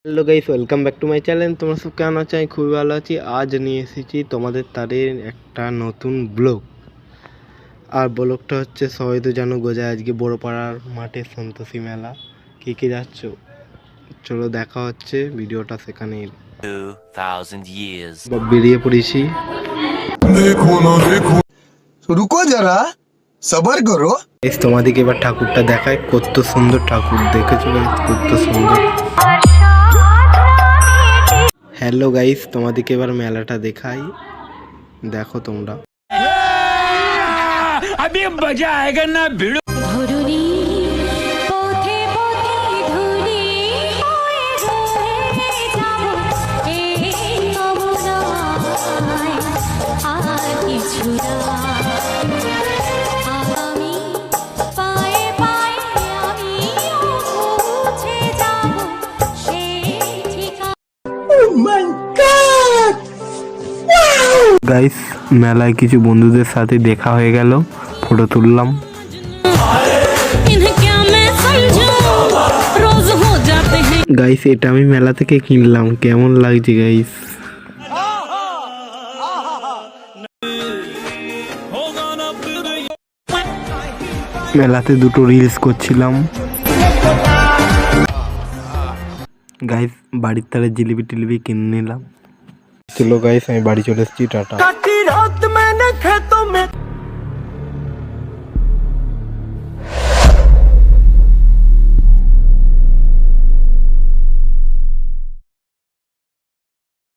Hello guys, welcome back to my channel. তোমরা সব কেমন আছো? আমি খুবই ভালো আছি। আজ নিয়ে এসেছি তোমাদের তাদের একটা নতুন ব্লগ। আর ব্লগটা হচ্ছে সবাই তো জানো গোজায় আজকে বড়পাড়ার মাঠে সন্তোষী মেলা। কে কে যাচ্ছ চলো দেখা হচ্ছে ভিডিওটা সেখানে। 2000 years বেরিয়ে পড়েছি। देखो ना देखो रुको जरा सबर करो। তোমাদেরকে এবার ঠাকুরটা দেখায়, কত সুন্দর ঠাকুর দেখেছো গাইস, কত সুন্দর। হ্যালো গাইস, তোমাদেরকে এবার মেলাটা দেখাই, দেখো তোমরা। अभी मजा आएगा ना भिड़ो। ধরুনি পথে পথে ধুলি হয়ে হয়ে যাব এই অবনায় আর কিছু না আমি পায়ে পায়ে আমি পৌঁছে যাব সেই ঠিকানা। গাইস, মেলায় কিছু বন্ধুদের সাথে দেখা হয়ে গেল, ফটো তুললাম। গাইস, এটা আমি মেলা থেকে কিনলাম, কেমন লাগছে গাইস? মেলাতে দুটো রিলস করছিলাম। গাইস, বাড়ির তারে জিলিপি টিলিপি কিনে নিলাম। চলো গাইস, আমি বাড়ি চলে এসেছি, টাটা।